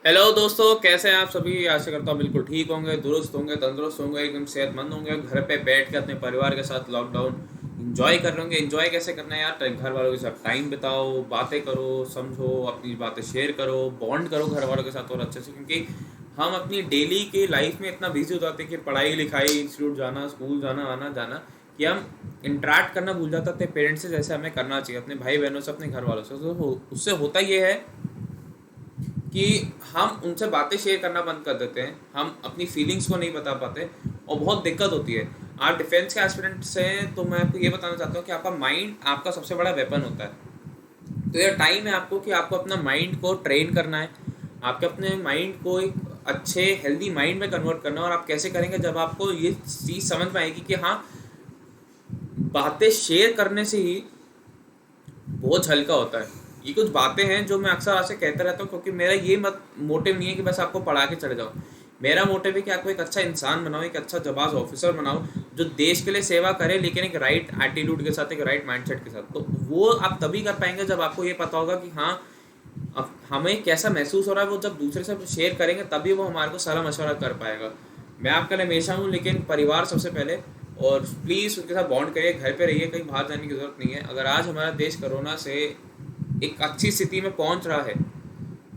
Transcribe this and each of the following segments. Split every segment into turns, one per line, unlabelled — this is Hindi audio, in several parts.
हेलो दोस्तों, कैसे हैं आप सभी। आशा करता हूँ बिल्कुल ठीक होंगे, दुरुस्त होंगे, तंदुरुस्त होंगे, एकदम सेहतमंद होंगे। घर पे बैठ के अपने परिवार के साथ लॉकडाउन इंजॉय कर रहे होंगे। इंजॉय कैसे करना है यार, घर वालों के साथ टाइम बिताओ, बातें करो, समझो, अपनी बातें शेयर करो, बॉन्ड करो घर वालों के साथ और अच्छे से। क्योंकि हम अपनी डेली की लाइफ में इतना बिजी हो जाते हैं कि पढ़ाई लिखाई, इंस्टीट्यूट जाना, स्कूल जाना, आना जाना, कि हम इंटरेक्ट करना भूल जाते हैं अपने पेरेंट्स से, जैसे हमें करना चाहिए अपने भाई बहनों से, अपने घर वालों से। तो उससे होता ये है कि हम उनसे बातें शेयर करना बंद कर देते हैं, हम अपनी फीलिंग्स को नहीं बता पाते और बहुत दिक्कत होती है। आप डिफेंस के एस्पिरेंट से, तो मैं आपको ये बताना चाहता हूँ कि आपका माइंड आपका सबसे बड़ा वेपन होता है। तो ये टाइम है आपको कि आपको अपना माइंड को ट्रेन करना है, आपके अपने माइंड को एक अच्छे हेल्दी माइंड में कन्वर्ट करना है। और आप कैसे करेंगे, जब आपको ये चीज़ समझ में आएगी कि हाँ, बातें शेयर करने से ही बोझ हल्का होता है। ये कुछ बातें हैं जो मैं अक्सर आपसे कहता रहता हूँ, क्योंकि मेरा ये मत मोटिव नहीं है कि बस आपको पढ़ा के चले जाओ। मेरा मोटिव है कि आपको एक अच्छा इंसान बनाओ, एक अच्छा जबाज ऑफिसर बनाओ, जो देश के लिए सेवा करे, लेकिन एक राइट एटीट्यूड के साथ, एक राइट माइंडसेट के साथ। तो वो आप तभी कर पाएंगे जब आपको ये पता होगा कि हाँ, अब हमें कैसा महसूस हो रहा है। वो जब दूसरे से शेयर करेंगे तभी वो हमारे को सलाह मशवरा कर पाएगा। मैं आपके लिए हमेशा हूँ, लेकिन परिवार सबसे पहले। और प्लीज़ उनके साथ बॉन्ड करिए, घर पे रहिए, कहीं बाहर जाने की ज़रूरत नहीं है। अगर आज हमारा देश कोरोना से एक अच्छी स्थिति में पहुंच रहा है,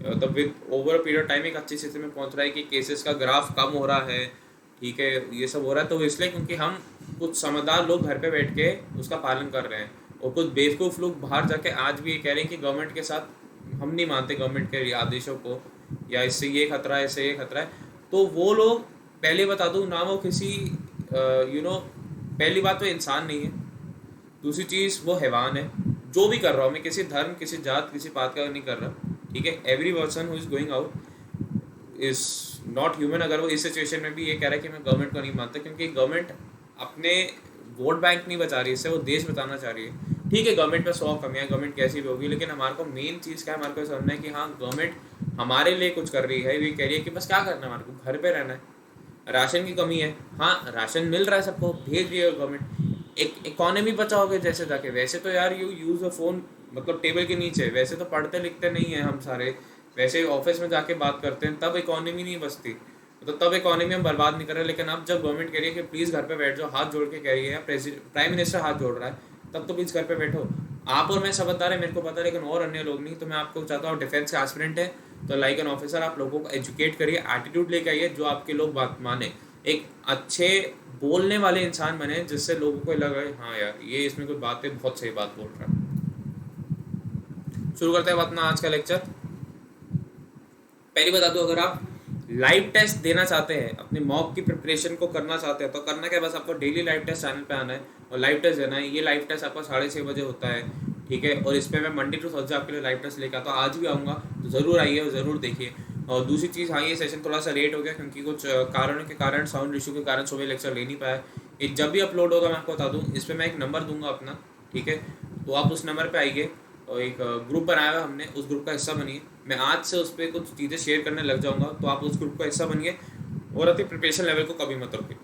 मतलब विद ओवर पीरियड टाइम एक अच्छी स्थिति में पहुंच रहा है कि केसेस का ग्राफ कम हो रहा है, ठीक है, ये सब हो रहा है, तो इसलिए क्योंकि हम कुछ समझदार लोग घर पे बैठ के उसका पालन कर रहे हैं। और कुछ बेवकूफ़ लोग बाहर जाके आज भी ये कह रहे हैं कि गवर्नमेंट के साथ हम नहीं मानते, गवर्नमेंट के आदेशों को, या इससे ये खतरा है, इससे ये खतरा है। तो वो लोग, पहले बता दूँ ना, वो किसी पहली बात तो इंसान नहीं है। दूसरी चीज़, वो हैवान है। जो भी कर रहा हूँ मैं, किसी धर्म, किसी जात, किसी बात का नहीं कर रहा, ठीक है। Every person who is going out is not human. अगर वो इस सिचुएशन में भी ये कह रहा है कि मैं गवर्नमेंट को नहीं मानता, क्योंकि गवर्नमेंट अपने वोट बैंक नहीं बचा रही है, इससे वो देश बताना चाह रही है। ठीक है, गवर्नमेंट में 100 कमियाँ, गवर्नमेंट कैसी भी होगी, लेकिन हमारे को मेन चीज़ क्या है, हमारे को समझना है कि हाँ, गवर्नमेंट हमारे लिए कुछ कर रही है। ये कह रही है कि बस क्या करना है, हमारे को घर पे रहना है। राशन की कमी है, हाँ, राशन मिल रहा है, सबको भेज रही है गवर्नमेंट। एक इकोनॉमी बचाओगे जैसे जाके, वैसे तो यार यू यूज़ अ फ़ोन, मतलब टेबल के नीचे, वैसे तो पढ़ते लिखते नहीं है हम सारे, वैसे ऑफिस में जाके बात करते हैं, तब इकोनॉमी नहीं बचती। तो तब इकोनॉमी हम बर्बाद नहीं कर रहे। लेकिन अब जब गवर्नमेंट कह रही है कि प्लीज़ घर पे बैठ जाओ, हाथ जोड़ के कह रही है, या प्राइम मिनिस्टर हाथ जोड़ रहा है, तब तो प्लीज़ घर पे बैठो। आप और मैं समझदार है, मेरे को पता है, लेकिन और अन्य लोग नहीं। तो मैं आपको चाहता हूँ, डिफेंस के एस्पिरेंट है तो लाइक एन ऑफिसर आप लोगों को एजुकेट करिए, एटीट्यूड लेके आइए, जो आपके लोग बात माने, एक अच्छे बोलने वाले इंसान बने, जिससे लोगों को लगे हाँ यार, ये इसमें कुछ बात है, बहुत सही बात बोल रहा है। शुरू करते हैं अपना आज का लेक्चर। पहले बता दूं, अगर आप लाइव टेस्ट देना चाहते हैं, अपने मॉक की प्रिपरेशन को करना चाहते हैं, तो करना क्या है, बस आपको डेली लाइव टेस्ट चैनल पे आना है और लाइव टेस्ट देना है। ये लाइव टेस्ट आपका 6:30 बजे होता है, ठीक है। और इस पर मैं मंडे टू थर्सडे आपके लिए लाइव टेस्ट लेकर आता हूँ। आज भी आऊँगा, तो ज़रूर आइए और ज़रूर देखिए। और दूसरी चीज़, हाँ, ये सेशन थोड़ा सा लेट हो गया क्योंकि कुछ कारणों के कारण, साउंड इशू के कारण सुबह लेक्चर ले नहीं पाया। ये जब भी अपलोड होगा मैं आपको बता दूँ। इस पर मैं एक नंबर दूंगा अपना, ठीक है, तो आप उस नंबर पर आइए। और एक ग्रुप बनाया हुआ हमने, उस ग्रुप का हिस्सा बनिए। मैं आज से उस पर कुछ चीज़ें शेयर करने लग जाऊंगा, तो आप उस ग्रुप का हिस्सा बनिए और अपनी प्रिपरेशन लेवल को कभी मत रोकिए।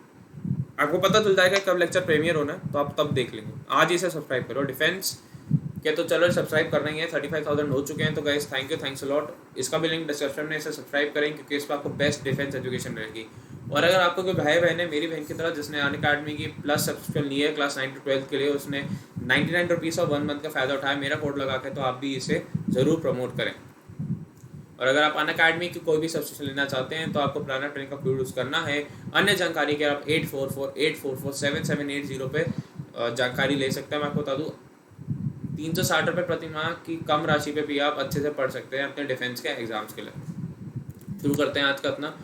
आपको पता चल जाएगा कब लेक्चर प्रीमियर होना है, तो आप तब देख लेंगे। आज ही से सब्सक्राइब करो डिफेंस के। तो चलो, सब्सक्राइब करना ही है। 35,000 हो चुके हैं, तो guys thank you, thanks a lot. इसका भी लिंक डिस्क्रिप्शन में, इसे सब्सक्राइब करें क्योंकि इस पर आपको बेस्ट डिफेंस एजुकेशन मिलेगी। और अगर आपको कोई भाई बहन है मेरी बहन की तरह, जिसने अनअकैडमी की प्लस सब्सक्रिप्शन ली है क्लास 9 to 12 के लिए, उसने 99 रुपीज़ और 1 मंथ का फ़ायदा उठाया मेरा कोड लगा के, तो आप भी इसे ज़रूर प्रमोट करें। और अगर आप अनअकैडमी की कोई भी सब्सक्रिप्शन लेना चाहते हैं, तो आपको प्लानर ट्रेनिंग का कोड यूज़ करना है। अन्य जानकारी के आप 8448447780 पे जानकारी ले सकते हैं। मैं आपको बता दूँ, 360 रुपये प्रति माह की कम राशि पे भी आप अच्छे से पढ़ सकते हैं अपने डिफेंस के एग्ज़ाम्स के लिए। शुरू करते हैं आज का अपना।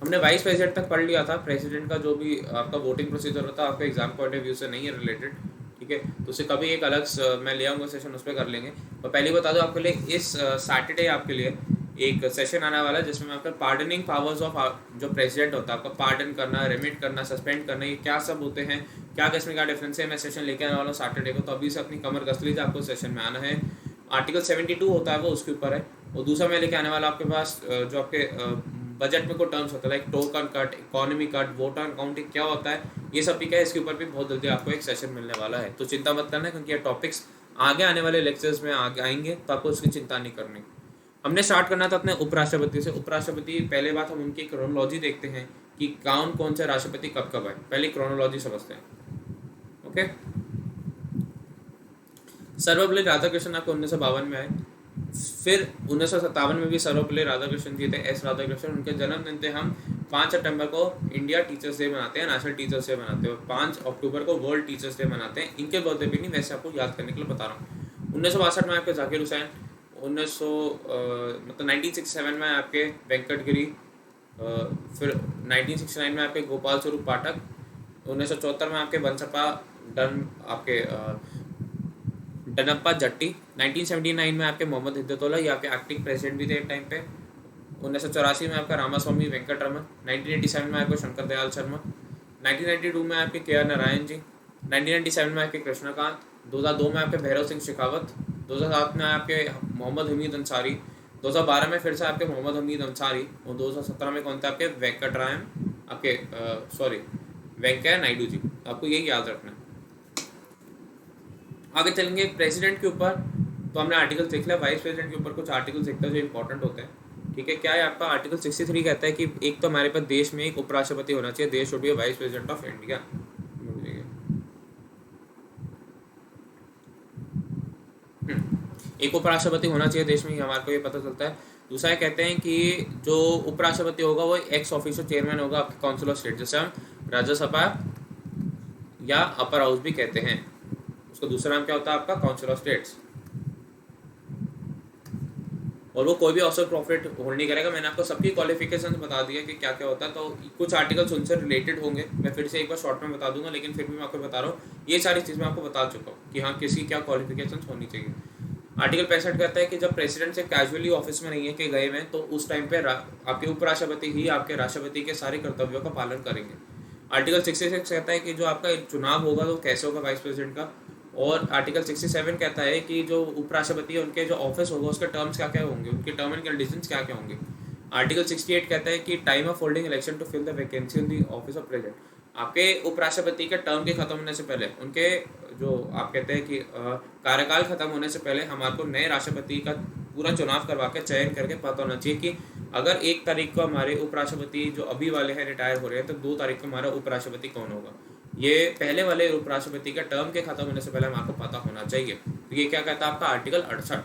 हमने वाइस प्रेसिडेंट तक पढ़ लिया था। प्रेसिडेंट का जो भी आपका वोटिंग प्रोसीजर होता है, आपके एग्जाम पॉइंट ऑफ व्यू से नहीं है रिलेटेड, ठीक है, तो उसे कभी एक अलग मैं ले आऊँगा सेशन, उस पर कर लेंगे। और पहले बता दो आपके लिए, इस सैटरडे आपके लिए एक सेशन आने वाला है, जिसमें मैं आपका पार्डनिंग पावर्स ऑफ जो प्रेसिडेंट होता है, आपका पार्डन करना, रिमिट करना, सस्पेंड करना, ये क्या सब होते हैं, क्या किसमें क्या डिफरेंस है, मैं सेशन लेके आने वाला हूँ सैटरडे को। तो अभी से अपनी कमर कस लीजिए, आपको सेशन में आना है। आर्टिकल 72 होता है वो, उसके ऊपर है। और दूसरा मैं लेके आने वाला आपके पास जो आपके बजट में कोई टर्म्स होता है, like token cut, economy cut, voter accounting क्या होता है, ये सब भी क्या है, इसके ऊपर भी बहुत जल्दी आपको एक सेशन मिलने वाला है। तो चिंता मत करना, क्योंकि ये टॉपिक्स आगे आने वाले लेक्चर्स में आगे आएंगे, तो आपको उसकी चिंता नहीं करनी। हमने स्टार्ट करना था अपने उपराष्ट्रपति से। उपराष्ट्रपति, पहले बात हम उनकी क्रोनोलॉजी देखते हैं कि कौन से राष्ट्रपति कब कब आए, पहले क्रोनोलॉजी समझते हैं। ओके, सर्वपल्ली राधाकृष्णन आपको 1952 में आए। फिर 1957 में भी सर्वपल्ली राधाकृष्णन जी थे, एस राधाकृष्णन, उनके जन्मदिन थे। हम 5 सितंबर को इंडिया टीचर्स डे मनाते हैं, नेशनल टीचर्स डे मनाते हैं, और 5 अक्टूबर को वर्ल्ड टीचर्स डे मनाते हैं। इनके बर्थडे भी नहीं, वैसे आपको याद करने के लिए बता रहा हूँ। 1962 में आपके जाकिर हुसैन, 1967 में आपके वेंकट गिरी, फिर 1969 में आपके गोपाल स्वरूप पाठक, 1974 में आपके बंसप्पा डनप्पा जट्टी, 1979 में आपके मोहम्मद हिद्दतौला, ये आपके एक्टिंग प्रेसिडेंट भी थे एक टाइम पे। 1984 में आपका रामास्वामी वेंकटरमन, 1987 में आपको शंकर दयाल शर्मा, 1992 में आपके के आर नारायण जी, 1997 में आपके कृष्णकांत, 2002 में आपके भैरव सिंह शेखावत, 2007 में आपके मोहम्मद हमीद अंसारी, 2012 में फिर से आपके मोहम्मद हमीद अंसारी, और 2017 में कौन थे आपके वेंकैया नायडू जी। आपको यही याद रखना है। आगे चलेंगे प्रेसिडेंट के ऊपर, तो हमने आर्टिकल देख लिया। वाइस प्रेसिडेंट के ऊपर कुछ आर्टिकल्स देखते हैं जो इंपॉर्टेंट होते हैं। ठीक है, क्या है आपका आर्टिकल 63 कहता है कि एक तो हमारे पास देश में एक उपराष्ट्रपति होना चाहिए, देश should be vice president of India. एक उपराष्ट्रपति होना चाहिए देश में, हमारे को ये पता चलता है। दूसरा कहते हैं कि जो उपराष्ट्रपति होगा वो एक्स ऑफिशियल चेयरमैन होगा आपके काउंसिल ऑफ स्टेट, जैसे हम राज्यसभा या अपर हाउस भी कहते हैं। उसका दूसरा नाम क्या होता है आपका काउंसिल ऑफ स्टेट्स। और वो कोई भी ऑफिसर प्रॉफिट होल्ड नहीं करेगा। मैंने आपको सबकी क्वालिफिकेशन बता दिया कि क्या क्या होता है, तो कुछ आर्टिकल्स उनसे रिलेटेड होंगे, मैं फिर से एक बार शॉर्ट में बता दूंगा, लेकिन फिर भी मैं आपको बता रहा हूँ ये सारी चीज़ मैं आपको बता चुका हूँ कि हाँ किसी क्या क्वालिफिकेशन होनी चाहिए। आर्टिकल 65 कहता है कि जब प्रेसिडेंट से कैजुअली ऑफिस में नहीं है कि गए हुए, तो उस टाइम पे आपके उपराष्ट्रपति ही आपके राष्ट्रपति के सारे कर्तव्यों का पालन करेंगे। आर्टिकल 66 कहता है कि जो आपका चुनाव होगा तो कैसे होगा वाइस प्रेसिडेंट का। और आर्टिकल 67 कहता है कि जो उपराष्ट्रपति है उनके जो ऑफिस होगा उसके टर्म्स क्या क्या होंगे, उनके टर्म एंड कंडीशंस क्या क्या होंगे। आर्टिकल 68 कहता है कि time of holding election to fill the vacancy in the office of president. आपके उपराष्ट्रपति के टर्म के खत्म होने से पहले, उनके जो आप कहते हैं कि कार्यकाल खत्म होने से पहले हमारे को नए राष्ट्रपति का पूरा चुनाव करवा के चयन करके पता होना चाहिए कि अगर 1 तारीख को हमारे उपराष्ट्रपति जो अभी वाले हैं रिटायर हो रहे हैं, तो 2 तारीख को हमारा उपराष्ट्रपति कौन होगा। ये पहले वाले उपराष्ट्रपति का टर्म के खत्म होने से पहले हमारे को पता होना चाहिए। तो ये क्या कहता है आपका आर्टिकल 68।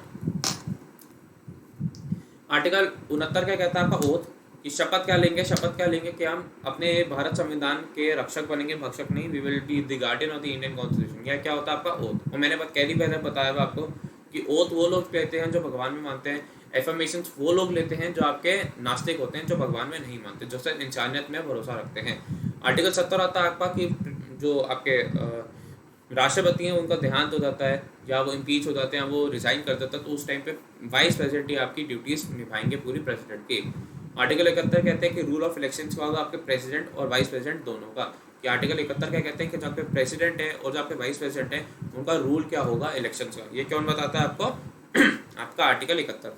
आर्टिकल 69 क्या कहता है आपका ओथ, कि शपथ क्या लेंगे, शपथ क्या लेंगे कि हम अपने भारत संविधान के रक्षक बनेंगे, भक्षक नहीं। We will be the guardian of the Indian constitution. यह क्या होता है आपका ओथ। और मैंने पहले बताया था आपको कि ओथ वो लोग लेते हैं जो भगवान में मानते हैं, एफर्मेशन वो लोग लेते हैं जो आपके नास्तिक होते हैं, जो भगवान में नहीं मानते, जो सिर्फ इंसानियत में भरोसा रखते हैं। आर्टिकल 70 आता है आपका कि जो आपके राष्ट्रपति हैं उनका देहांत हो जाता है या वो इम्पीच हो जाते हैं, वो रिजाइन कर देता है, तो उस टाइम पे वाइस प्रेसिडेंट ही आपकी ड्यूटीज निभाएंगे पूरी प्रेसिडेंट की। आर्टिकल 71 कहते हैं कि रूल ऑफ इलेक्शन का होगा आपके प्रेसिडेंट और वाइस प्रेसिडेंट दोनों का। कि आर्टिकल 71 क्या कहते हैं कि जो आपके प्रेसिडेंट है और जो आपके वाइस प्रेसिडेंट है उनका रूल क्या होगा इलेक्शन का। ये कौन बताता है आपको आपका आर्टिकल 71।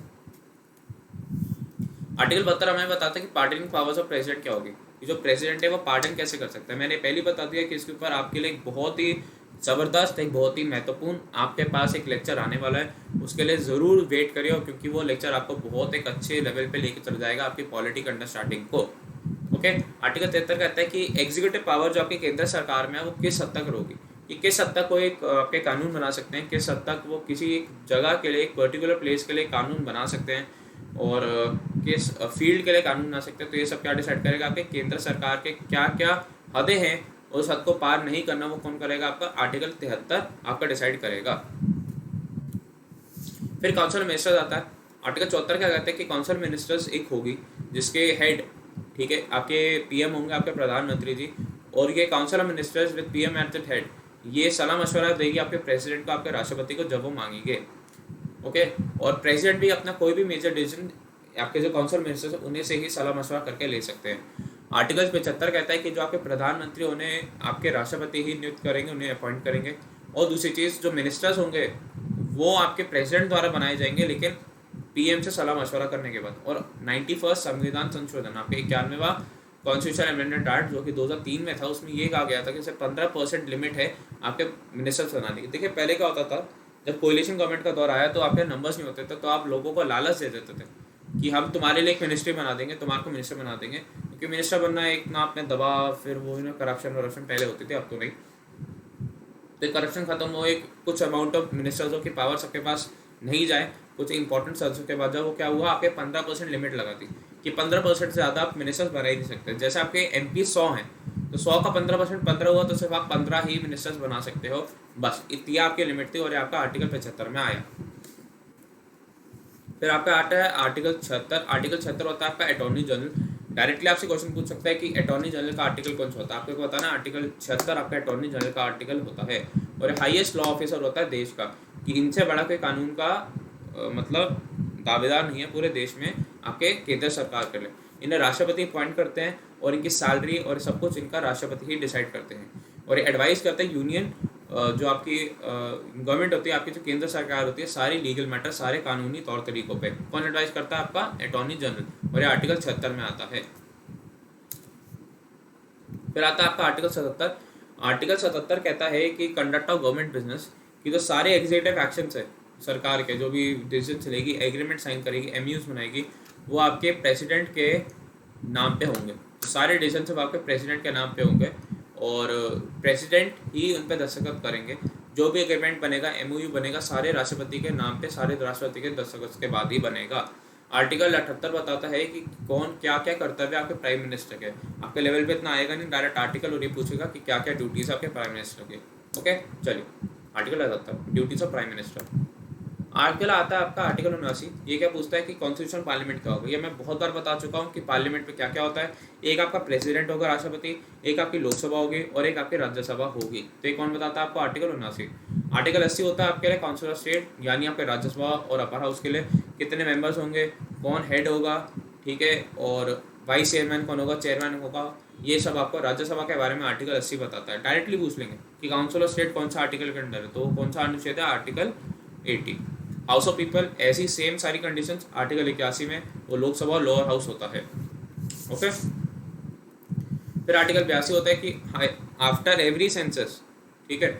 आर्टिकल 72 हमें बताता है कि पार्डनिंग पावर्स ऑफ प्रेसिडेंट क्या होगी, कि जो प्रेसिडेंट है वो पार्डन कैसे कर सकता है। मैंने पहले बता दिया कि इसके ऊपर आपके लिए एक बहुत ही ज़बरदस्त, एक बहुत ही महत्वपूर्ण आपके पास एक लेक्चर आने वाला है, उसके लिए ज़रूर वेट करिए, और क्योंकि वो लेक्चर आपको बहुत एक अच्छे लेवल पे लेके चल जाएगा आपकी पॉलिटिक अंडरस्टैंडिंग को। ओके, आर्टिकल 73 कहता है कि एग्जीक्यूटिव पावर जो आपकी केंद्र सरकार में है वो किस हद तक होगी, कि किस हद तक वो एक आपके कानून बना सकते हैं, किस हद तक वो किसी एक जगह के लिए, एक पर्टिकुलर प्लेस के लिए कानून बना सकते हैं, और किस फील्ड के लिए कानून बना सकते हैं। तो ये सब क्या डिसाइड करेगा आपके केंद्र सरकार के क्या क्या हदें हैं, उस हद को पार नहीं करना वो कौन करेगा आपका आर्टिकल 73 आपका डिसाइड करेगा। फिर काउंसिल मिनिस्टर्स आता है। आर्टिकल 74 क्या कहते हैं कि काउंसिल मिनिस्टर्स एक होगी जिसके हेड, ठीक है, आपके पीएम होंगे, आपके प्रधानमंत्री जी, और ये council of ministers with PM at the head ये सलाह मशवरा देगी आपके प्रेसिडेंट को, आपके राष्ट्रपति को जब वो मांगेंगे। ओके, और प्रेसिडेंट भी अपना कोई भी मेजर डिसीजन आपके जो काउंसिल मिनिस्टर्स हैं उन्हीं से ही सलाह मशवरा करके ले सकते हैं। आर्टिकल 75 कहता है कि जो आपके प्रधानमंत्री उन्हें आपके राष्ट्रपति ही नियुक्त करेंगे, उन्हें अपॉइंट करेंगे। और दूसरी चीज़, जो मिनिस्टर्स होंगे वो आपके प्रेसिडेंट द्वारा बनाए जाएंगे, लेकिन पीएम से सलाह मशवरा करने के बाद। और 91वां संविधान संशोधन आपके 91वां कॉन्स्टिट्यूशन अमेंडमेंट एक्ट जो कि 2003 में था, उसमें ये कहा गया था कि सिर्फ 15% लिमिट है आपके मिनिस्टर्स बनाने की। देखिए पहले क्या होता था, जब कोलिशन गवर्नमेंट का दौर आया तो आपके नंबर्स नहीं होते थे, तो आप लोगों को लालच दे देते थे कि हम तुम्हारे लिए एक मिनिस्ट्री बना देंगे, तुम्हारे को मिनिस्टर बना देंगे, क्योंकि मिनिस्टर बनना एक ना आपने दबाव, फिर वो करप्शन वरप्शन पहले होती थी, अब तो नहीं। तो करप्शन खत्म हो, एक कुछ अमाउंट ऑफ मिनिस्टर्स की पावर सबके पास नहीं जाए, कुछ इंपॉर्टेंट सदस्यों के बाद जब वो क्या हुआ, आपके 15% लिमिट लगा दी कि 15% से ज़्यादा आप मिनिस्टर्स बना ही नहीं सकते। जैसे आपके MP 100 हैं, तो 100 का 15% 15 हुआ, तो सिर्फ आप 15 ही मिनिस्टर्स बना सकते हो, बस इतनी आपकी लिमिट थी। और ये आपका आर्टिकल 75 में आया। फिर आपका आता है आर्टिकल 76। आर्टिकल 76 होता है आपका अटॉर्नी जनरल। डायरेक्टली आपसे क्वेश्चन पूछ सकता है कि अटॉर्नी जनरल का आर्टिकल कौन सा होता है। आपको बताना आर्टिकल 76 आपका अटॉर्नी जनरल का आर्टिकल होता है, और हाईएस्ट लॉ ऑफिसर होता है देश का, कि इनसे बड़ा कोई कानून का मतलब दावेदार नहीं है पूरे देश में आपके केंद्र सरकार के लिए। इन्हें राष्ट्रपति अपॉइंट करते हैं, और इनकी सैलरी और सब कुछ इनका राष्ट्रपति ही डिसाइड करते हैं। और ये एडवाइस करते हैं यूनियन, जो आपकी गवर्नमेंट होती है, आपकी जो केंद्र सरकार होती है, सारी लीगल मैटर, सारे कानूनी तौर तरीकों पे कौन एडवाइस करता है, आपका अटॉर्नी जनरल, और ये आर्टिकल 76 में आता है। फिर आता है आपका आर्टिकल 77। आर्टिकल 77 कहता है कि कंडक्ट ऑफ गवर्नमेंट बिजनेस, कि जो सारे एग्जीक्यूटिव एक्शंस है सरकार के, जो भी डिसीजन लेगी, एग्रीमेंट साइन करेगी, MUs बनाएगी, वो आपके प्रेसिडेंट के नाम पे होंगे। सारे डिसीजन सब आपके प्रेसिडेंट के नाम पे होंगे, और प्रेसिडेंट ही उन पर दस्तखत करेंगे। जो भी एग्रीमेंट बनेगा, MOU बनेगा, सारे राष्ट्रपति के नाम पे, सारे राष्ट्रपति के दस्तखत के बाद ही बनेगा। आर्टिकल 78 बताता है कि कौन क्या क्या कर्तव्य आपके प्राइम मिनिस्टर के। आपके लेवल पे इतना आएगा नहीं, डायरेक्ट आर्टिकल और ये पूछेगा कि क्या क्या ड्यूटीज आपके प्राइम मिनिस्टर के। ओके, चलिए article 78 duties of prime minister. Article आता है आपका आर्टिकल 79। ये क्या पूछता है कि कॉन्स्टिट्यूशन पार्लियामेंट क्या होगा। ये मैं बहुत बार बता चुका हूँ कि पार्लियामेंट में क्या क्या होता है। एक आपका प्रेसिडेंट होगा राष्ट्रपति, एक आपकी लोकसभा होगी, और एक आपकी राज्यसभा होगी। तो ये कौन बताता है आपको, आर्टिकल 79। आर्टिकल 80 होता है आपके लिए काउंसिल ऑफ स्टेट, यानी आपके राज्यसभा और अपर हाउस के लिए कितने मेंबर्स होंगे, कौन हेड होगा, ठीक है, और वाइस चेयरमैन कौन होगा, चेयरमैन होगा, ये सब आपको राज्यसभा के बारे में आर्टिकल 80 बताता है। डायरेक्टली पूछ लेंगे कि काउंसिल ऑफ स्टेट कौन सा आर्टिकल के अंडर है, तो कौन सा अनुच्छेद है, आर्टिकल 80। हाउस ऑफ पीपल, ऐसी सेम सारी कंडीशंस आर्टिकल 81 में, वो लोकसभा और लोअर हाउस होता है। ओके, फिर आर्टिकल 82 होता है कि आफ्टर एवरी सेंसस, ठीक है,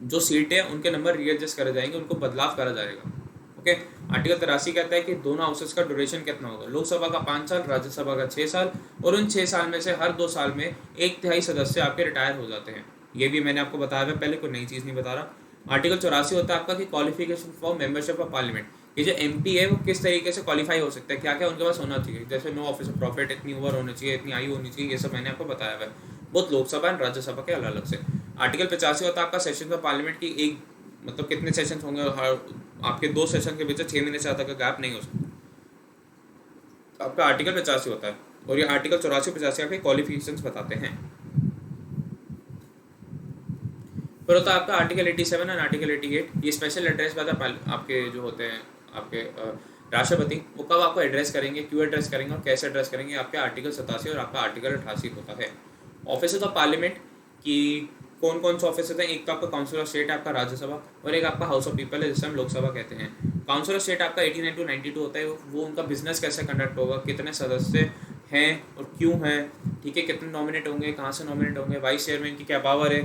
जो सीटें उनके नंबर रीएडजस्ट करे जाएंगे, उनको बदलाव करा जाएगा। ओके, आर्टिकल 83 कहता है कि दोनों हाउसेस का ड्यूरेशन कितना होगा, लोकसभा का 5 साल, राज्यसभा का 6 साल, और उन 6 साल में से हर 2 साल में 1/3 सदस्य आपके रिटायर हो जाते हैं। ये भी मैंने आपको बताया है पहले, कोई नई चीज़ नहीं बता रहा। आर्टिकल 84 होता है आपका कि qualification for membership of parliament, ये जो MP है वो किस तरीके से क्वालिफाई हो सकता है, क्या क्या उनके पास होना चाहिए, जैसे नो ऑफिस ऑफ प्रॉफिट, इतनी उम्र होनी चाहिए, इतनी आयु होनी चाहिए, ये सब मैंने आपको बताया हुआ है, बहुत लोकसभा और राज्यसभा के अलग अलग से। आर्टिकल 85 होता है आपका सेशन ऑफ पार्लियामेंट की, एक मतलब कितने सेशन होंगे, हर आपके 2 सेशन के बीच 6 महीने से ज़्यादा का गैप नहीं हो सकता। आपका आर्टिकल 85 होता है, और ये आर्टिकल 84-85 आपके क्वालिफिकेशंस बताते हैं। फिर होता है आपका आर्टिकल 87 और आर्टिकल 88। ये स्पेशल एड्रेस वाला आपके जो होते हैं आपके राष्ट्रपति, वो कब आपको एड्रेस करेंगे, क्यों एड्रेस करेंगे और कैसे एड्रेस करेंगे, आपके आर्टिकल 87 और आपका आर्टिकल 88 होता है। ऑफिस ऑफ पार्लियामेंट की कौन कौन से ऑफिस होते हैं, एक तो आपका काउंसिल ऑफ स्टेट, आपका राज्यसभा, और एक आपका हाउस ऑफ पीपल है, जिसे हम लोकसभा कहते हैं। काउंसिल ऑफ स्टेट आपका 89 to 92 होता है, वो उनका बिजनेस कैसे कंडक्ट होगा, कितने सदस्य हैं और क्यों हैं, ठीक है, कितने नॉमिनेट होंगे, कहाँ से नॉमिनेट होंगे, वाइस चेयरमैन की क्या पावर है,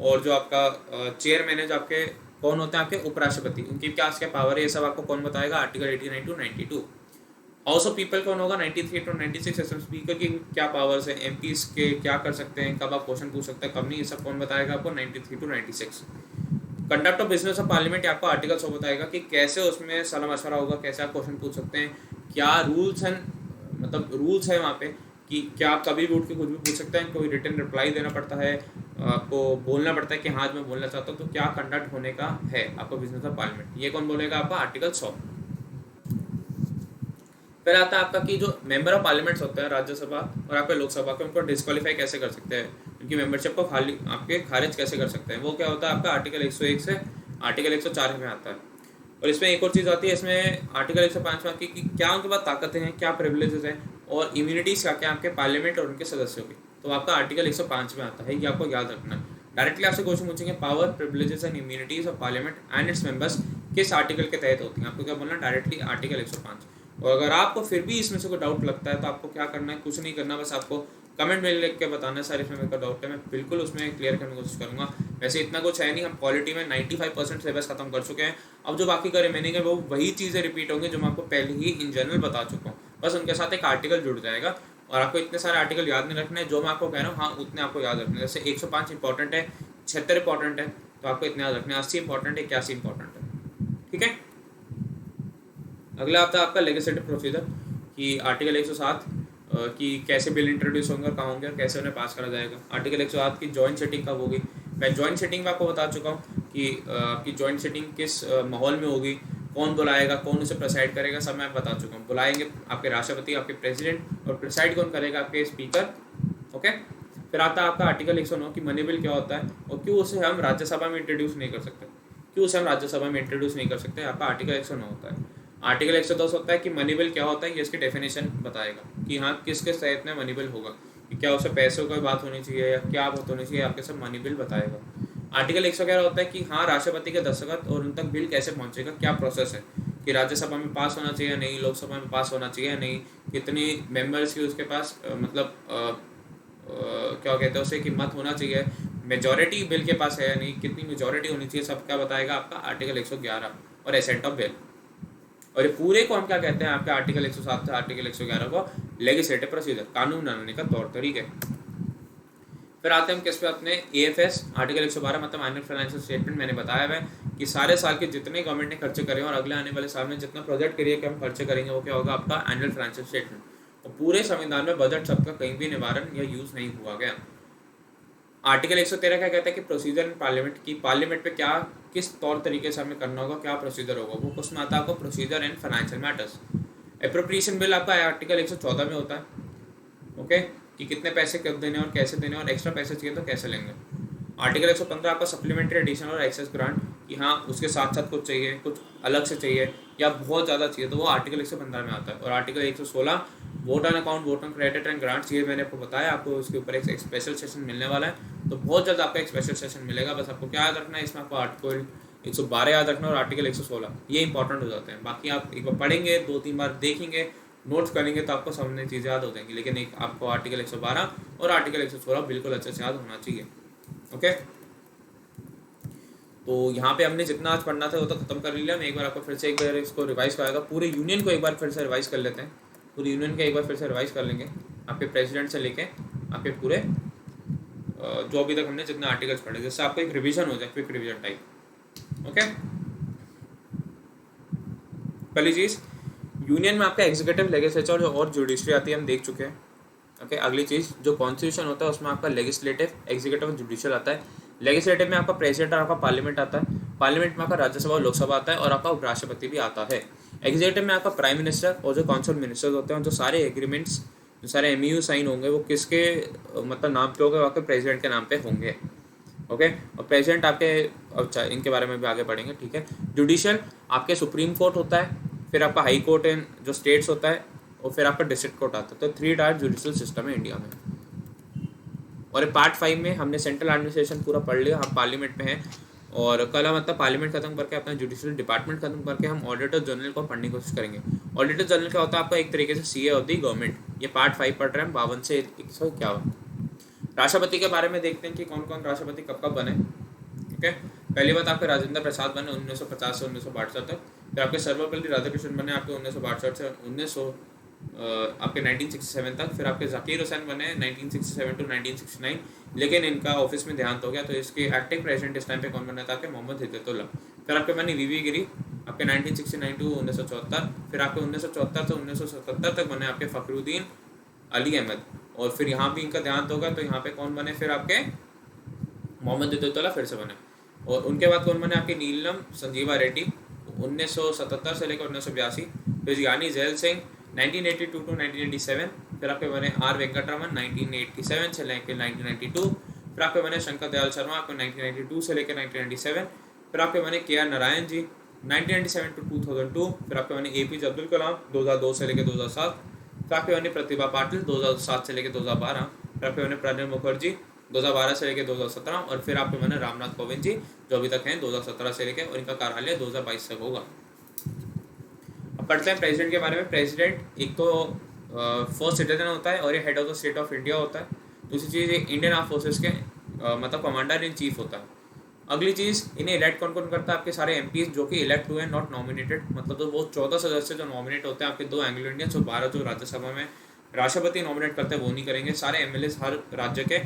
और जो आपका चेयरमैन है, जो आपके कौन होते हैं, आपके उपराष्ट्रपति, उनकी क्या पावर है, ये सब आपको कौन बताएगा, article 89 to 92। House of people कौन होगा, 93 to 96। स्पीकर की क्या पावर्स है, MPs के क्या कर सकते हैं, कब आप क्वेश्चन पूछ सकते हैं, कब नहीं, ये सब कौन बताएगा आपको, 93 to 96। Conduct of business of parliament आपको आर्टिकल 100 बताएगा कि कैसे उसमें सलाह मशवरा होगा, कैसे आप क्वेश्चन पूछ सकते हैं, क्या रूल्स हैं, मतलब रूल्स है वहाँ पे कि क्या आप कभी भी उठ के कुछ भी पूछ सकते हैं, कोई रिटर्न रिप्लाई देना पड़ता है, आपको बोलना पड़ता है कि हाँ मैं बोलना चाहता हूँ, तो क्या कंडक्ट होने का है आपको बिजनेस ऑफ पार्लियामेंट, ये कौन बोलेगा, आपका आर्टिकल 100। फिर आता है आपका कि जो मेंबर ऑफ पार्लियामेंट्स होते हैं राज्यसभा और आपके लोकसभा के, उनको डिस्क्वालीफाई कैसे कर सकते हैं, उनकी मेंबरशिप को खाली आपके खारिज कैसे कर सकते हैं, वो क्या होता है आपका आर्टिकल 101 से आर्टिकल 104 में आता है। और इसमें एक और चीज़ आती है, इसमें आर्टिकल 105 में आती है कि क्या उनके पास ताकतें हैं, क्या प्रिविलेजेस हैं और इम्यूनिटीज़ क्या क्या आपके पार्लियामेंट और उनके सदस्यों की, तो आपका आर्टिकल 105 में आता है, ये आपको याद रखना है। डायरेक्टली आपसे क्वेश्चन पूछेंगे, power, privileges and immunities of parliament and its members किस आर्टिकल के तहत होती हैं, आपको क्या बोलना, डायरेक्टली आर्टिकल 105। और अगर आपको फिर भी इसमें से कोई डाउट लगता है तो आपको क्या करना है, कुछ नहीं करना, बस आपको कमेंट में लिख के बताना है सर इसमें मेरे को डाउट है, मैं बिल्कुल उसमें क्लियर करने की कोशिश करूँगा। वैसे इतना कुछ है नहीं, हम पॉलिटी में 95% सिलेबस खत्म कर चुके हैं। अब जो बाकी का रिमेनिंग है वो वही चीज़ें रिपीट होंगी जो मैं आपको पहले ही इन जनरल बता चुका हूँ, बस उनके साथ एक आर्टिकल जुड़ जाएगा। और आपको इतने सारे आर्टिकल याद नहीं रखने हैं, जो मैं आपको कह रहा हूँ हाँ उतने आपको याद रखने हैं। जैसे 105 इंपॉर्टेंट है, 76 इंपॉर्टेंट है, तो आपको इतने याद रखने हैं। 80 इंपॉर्टेंट है, 81 इंपॉर्टेंट है, ठीक है। अगला आता है आपका लेजिस्लेटिव प्रोसीजर कि आर्टिकल 107 कि कैसे बिल इंट्रोड्यूस होंगे और कहाँ होंगे और कैसे उन्हें पास करा जाएगा। आर्टिकल 107 की जॉइंट सेटिंग कब होगी, मैं जॉइंट सेटिंग में आपको बता चुका हूँ कि आपकी जॉइंट सेटिंग किस माहौल में होगी, कौन बुलाएगा, कौन उसे प्रेसाइड करेगा, सब मैं बता चुका हूँ। बुलाएंगे आपके राष्ट्रपति, आपके प्रेसिडेंट, और प्रेसाइड कौन करेगा, आपके स्पीकर, ओके। फिर आता है आपका आर्टिकल 109 कि मनी बिल क्या होता है और क्यों उसे हम राज्यसभा में इंट्रोड्यूस नहीं कर सकते, क्यों उसे हम राज्यसभा में इंट्रोड्यूस नहीं कर सकते, आपका आर्टिकल 109 होता है। आर्टिकल 110 होता है कि मनी बिल क्या होता है, ये इसकी डेफिनेशन बताएगा कि हाँ किस किस तहत में मनी बिल होगा, कि क्या उसे पैसों की बात होनी चाहिए या क्या बात होनी चाहिए, आपके सब मनी बिल बताएगा। आर्टिकल 111 होता है कि हाँ राष्ट्रपति के दस्तखत और उन तक बिल कैसे पहुँचेगा, क्या प्रोसेस है, कि राज्यसभा में पास होना चाहिए नहीं, लोकसभा में पास होना चाहिए नहीं, कितनी मेंबर्स की उसके पास मतलब क्या कहते हैं उसे कि मत होना चाहिए, मेजॉरिटी बिल के पास है या नहीं, कितनी मेजॉरिटी होनी चाहिए, सब क्या बताएगा आपका आर्टिकल 111 और एसेंट ऑफ बिल। और ये पूरे को हम क्या कहते हैं आपके आर्टिकल 107 से आर्टिकल 111 को लेजिस्लेटिव प्रोसीजर, कानून बनाने का तौर तरीके। फिर आते हैं हम किस पे, अपने एएफएस आर्टिकल 112 मतलब एनुअल फाइनेंशियल स्टेटमेंट। मैंने बताया है कि सारे साल के जितने गवर्नमेंट ने खर्चे करे और अगले आने वाले साल में जितना प्रोजेक्ट करिए कि हम खर्चे करेंगे वो क्या होगा, आपका एनुअल फाइनेंशियल स्टेटमेंट। और पूरे संविधान में बजट शब्द का कहीं भी निवारण या यूज नहीं हुआ गया। आर्टिकल 113 क्या कहता है कि प्रोसीजर इन पार्लियामेंट की, पार्लियामेंट पे क्या किस तौर तरीके से हमें करना होगा, क्या प्रोसीजर होगा, वो उसमें आता है आपको procedure in financial matters. Appropriation bill आपका आर्टिकल 114 में होता है, ओके, कि कितने पैसे कब देने और कैसे देने और एक्स्ट्रा पैसे चाहिए तो कैसे लेंगे। आर्टिकल 115 आपका सप्लीमेंट्री एडिशन और एक्सेस ग्रांट, कि हाँ उसके साथ साथ कुछ चाहिए, कुछ अलग से चाहिए या बहुत ज़्यादा चाहिए तो वो आर्टिकल 115 में आता है। और article 116 vote on account, vote on credit and grants, ये मैंने आपको बताया, आपको उसके ऊपर एक स्पेशल सेशन मिलने वाला है, तो बहुत जल्द आपका एक स्पेशल सेशन मिलेगा। बस आपको क्या याद रखना है इसमें, आपको आर्टिकल 112 याद रखना और आर्टिकल 116, ये इंपॉर्टेंट हो जाते हैं। बाकी आप एक बार पढ़ेंगे, 2-3 बार देखेंगे, नोट्स करेंगे तो आपको समझने चीज़ें याद हो जाएंगी, लेकिन एक आपको आर्टिकल 112 और आर्टिकल 116 बिल्कुल अच्छे से याद होना चाहिए, ओके। तो यहाँ पे हमने जितना आज पढ़ना था वो तो खत्म कर लिया। मैं एक बार आपको फिर से एक बार इसको रिवाइज कराएगा, पूरे यूनियन को एक बार फिर से रिवाइज कर लेते हैं, पूरी यूनियन का एक बार फिर से रिवाइज कर लेंगे, आपके प्रेसिडेंट से लेके आपके पूरे जो अभी तक हमने जितने आर्टिकल्स पढ़े, जिससे आपको एक रिविजन हो जाए, क्विक रिविजन टाइप, ओके। पहली चीज़, यूनियन में आपका एग्जीक्यूटिव, लेजिस्लेचर और जुडिशरी आती है, हम देख चुके हैं, ओके। अगली चीज़, जो कॉन्स्टिट्यूशन होता है उसमें आपका लेजिस्लेटिव, एग्जीक्यूटिव और जुडिशियल आता है। लेजिस्लेटिव में आपका प्रेसिडेंट और आपका पार्लियामेंट आता है, पार्लियामेंट में आपका राज्यसभा और लोकसभा आता है और आपका उपराष्ट्रपति भी आता है। एग्जीक्यूटिव में आपका प्राइम मिनिस्टर और जो काउंसिल मिनिस्टर्स होते हैं, जो सारे एग्रीमेंट्स, जो सारे एमयू साइन होंगे वो किसके मतलब नाम पे होंगे, आपके प्रेसिडेंट के नाम पे होंगे, ओके। और प्रेसिडेंट आपके, अच्छा इनके बारे में भी आगे पढ़ेंगे, ठीक है। जुडिशियल आपके सुप्रीम कोर्ट होता है, फिर आपका हाई कोर्ट इन जो स्टेट्स होता है, और फिर आपका डिस्ट्रिक्ट कोर्ट आता है। तो 3 टायर जुडिशियल सिस्टम है इंडिया में। और पार्ट 5 में हमने सेंट्रल एडमिनिस्ट्रेशन पूरा पढ़ लिया, हम पार्लियामेंट में हैं, और कल हम मतलब पार्लियामेंट खत्म करके अपना जुडिशियल डिपार्टमेंट खत्म करके हम ऑडिटर जनरल को पढ़ने की कोशिश करेंगे। ऑडिटर जनरल क्या होता है, आपका एक तरीके से सीए ऑफ द गवर्नमेंट। ये पार्ट 5 पढ़ रहे हैं, 52 से 151। राष्ट्रपति के बारे में देखते हैं कि कौन कौन राष्ट्रपति कब कब बने, ठीक है। पहली बात आपके राजेंद्र प्रसाद बने 1950 से 1962 तक। फिर आपके सर्वपल्ली राधाकृष्णन बने आपके 1962 से 1900 आपके 1967 तक। फिर आपके जाकिर हुसैन बने 1967 टू 1969, लेकिन इनका ऑफिस में देहांत हो गया, तो इसके एक्टिंग प्रेसिडेंट इस टाइम पे कौन बना था, आपके मोहम्मद हिदायतुल्लाह। फिर आपके बने वीवी गिरी आपके 1969 टू 1974। फिर आपके 1974 से 1977 तक बने आपके फखरुद्दीन अली अहमद, और फिर यहाँ भी इनका देहांत होगा, तो यहाँ पे कौन बने, फिर आपके मोहम्मद हिदायतुल्लाह फिर से बने। और उनके बाद कौन बने, आपके नीलम संजीवा रेड्डी 1977 से लेकर 1982। फिर ज्ञानी जैल सिंह 1982 टू 1987। फिर आपके बने आर वेंकटरमन 1987 से लेकर 1992। फिर आपके बने शंकर दयाल शर्मा आपको 1992 से लेकर 1997। फिर आपके बने के आर नारायण जी 1997 टू 2002। फिर आपके बने एपीजे अब्दुल कलाम 2002 से लेकर 2007। फिर आपके बने प्रतिभा पाटिल 2007 से लेकर 2012। फिर आपके बने प्रणब मुखर्जी 2012 से लेकर 2017। और फिर आपके बने रामनाथ कोविंद जी जो अभी तक हैं 2017 से लेकर, और इनका कार्यालय 2022 तक होगा। अब पढ़ते हैं प्रेसिडेंट के बारे में। प्रेसिडेंट एक तो फर्स्ट सिटीजन होता है और ये head of the state of India होता है। दूसरी चीज़, इंडियन आर्म फोर्सेस के मतलब कमांडर इन चीफ होता है। अगली चीज़, इन्हें इलेक्ट कौन कौन करता है? आपके सारे एमपीज जो कि इलेक्ट हुए हैं, नॉट नॉमिनेटेड, मतलब तो वो 14 सदस्य जो नॉमिनेट होते हैं, आपके 2 एंग्लो इंडियंस और 12 जो राज्यसभा में राष्ट्रपति नॉमिनेट करते हैं वो नहीं करेंगे। सारे एमएलए हर राज्य के,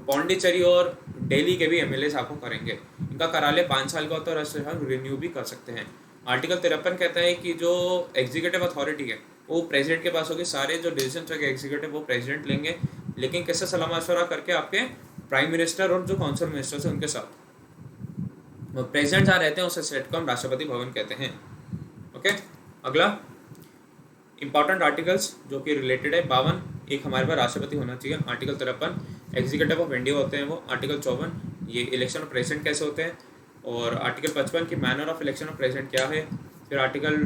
पौंडीचेरी और दिल्ली के भी एमएलए आपको करेंगे। इनका कराले 5 साल का होता है और इससे रिन्यू भी कर सकते हैं। आर्टिकल 53 कहता है कि जो एग्जीक्यूटिव अथॉरिटी है वो प्रेसिडेंट के पास होगी। सारे जो डिसीजन होंगे एग्जीक्यूटिव वो प्रेसिडेंट लेंगे, लेकिन किससे सलाह मशवरा करके? आपके प्राइम मिनिस्टर और जो काउंसिल मिनिस्टर्स हैं उनके साथ। प्रेसिडेंट जहाँ रहते हैं उसे सेट को हम राष्ट्रपति भवन कहते हैं। ओके, अगला इंपॉर्टेंट आर्टिकल्स जो कि रिलेटेड है 52, एक हमारे पास राष्ट्रपति होना चाहिए। आर्टिकल 53 एग्जीक्यूटिव ऑफ इंडिया होते हैं वो। आर्टिकल 54 ये इलेक्शन ऑफ प्रेसिडेंट कैसे होते हैं, और आर्टिकल 55 की manner of election of president क्या है। फिर आर्टिकल